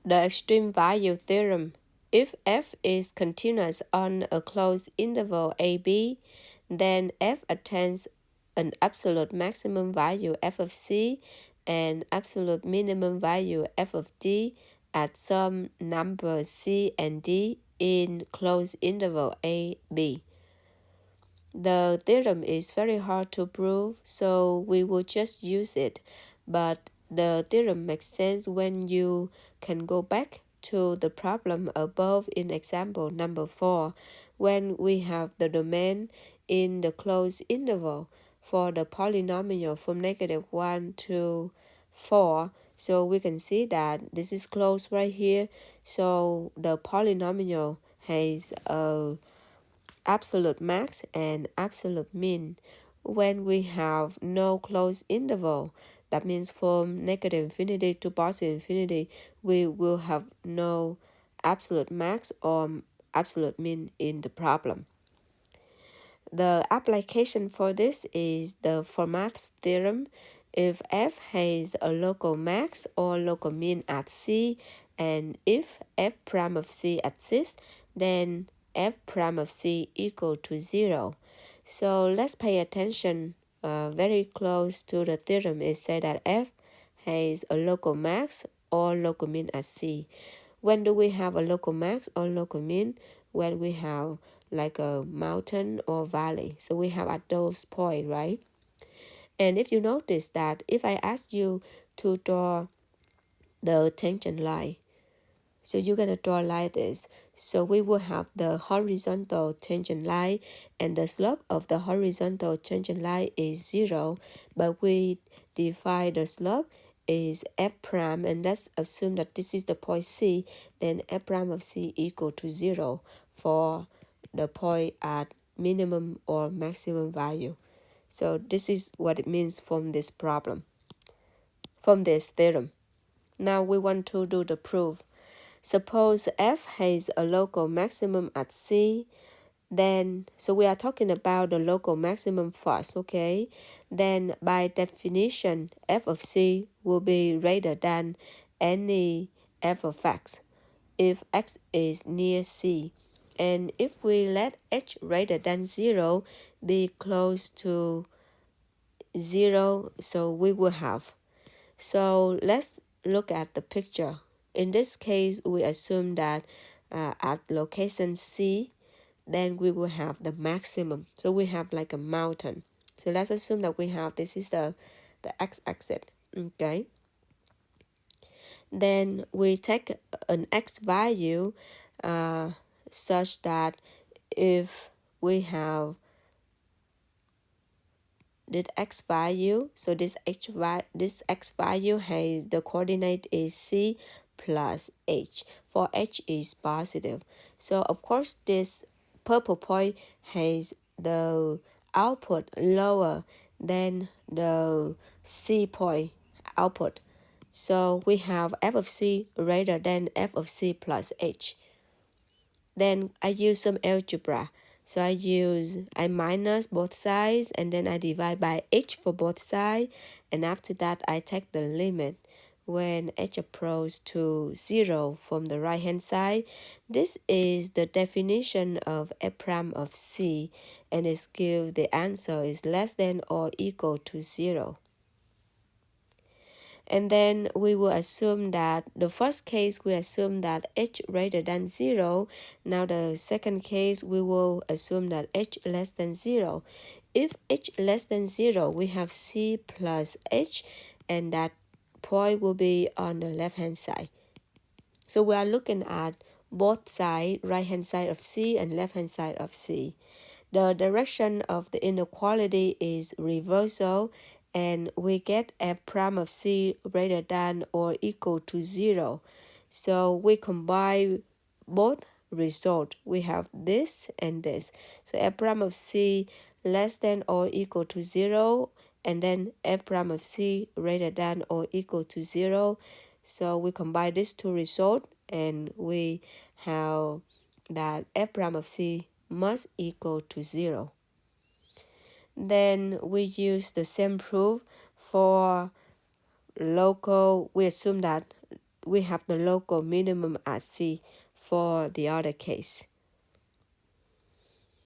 The extreme value theorem. If f is continuous on a closed interval ab, then f attains an absolute maximum value f of c and absolute minimum value f of d at some number c and d in closed interval a, b. The theorem is very hard to prove, so we will just use it. But the theorem makes sense when you can go back to the problem above in example number 4, when we have the domain in the closed interval for the polynomial from -1 to 4. So we can see that this is closed right here. So the polynomial has a absolute max and absolute min. When we have no closed interval, that means from -infinity to positive infinity, we will have no absolute max or absolute min in the problem. The application for this is the Fermat's theorem. If f has a local max or local min at c, and if f prime of c exists, then f prime of c equal to 0. So let's pay attention very close to the theorem. It said that f has a local max or local min at c. When do we have a local max or local min? When we have like a mountain or valley. So we have at those points, right? And if you notice that if I ask you to draw the tangent line, so you're going to draw like this. So we will have the horizontal tangent line, and the slope of the horizontal tangent line is 0, but we define the slope is f prime, and let's assume that this is the point C, then f prime of C equal to 0 for the point at minimum or maximum value. So this is what it means from this problem, from this theorem. Now we want to do the proof. Suppose f has a local maximum at c, then, so we are talking about the local maximum first, okay? Then by definition, f of c will be greater than any f of x if x is near c. And if we let h greater than 0 be close to 0, so we will have. So let's look at the picture. In this case, we assume that at location C, then we will have the maximum. So we have like a mountain. So let's assume that we have, this is the x-axis, okay? Then we take an x value such that if we have this x value, so this x value has the coordinate is c plus h, for h is positive. So of course this purple point has the output lower than the c point output. So we have f of c greater than f of c plus h. Then I use some algebra. So I minus both sides, and then I divide by h for both sides, and after that I take the limit when h approaches to 0 from the right hand side. This is the definition of f prime of c, and it's give the answer is less than or equal to 0. And then we will assume that the first case, we assume that h greater than 0. Now the second case, we will assume that h less than 0. If h less than 0, we have c plus h, and that point will be on the left-hand side. So we are looking at both sides, right-hand side of c and left-hand side of c. The direction of the inequality is reversal, and we get f prime of c greater than or equal to 0. So we combine both results. We have this and this. So f prime of c less than or equal to 0, and then f prime of c greater than or equal to 0. So we combine these two results, and we have that f prime of c must equal to 0. Then we use the same proof for local. We assume that we have the local minimum at C for the other case.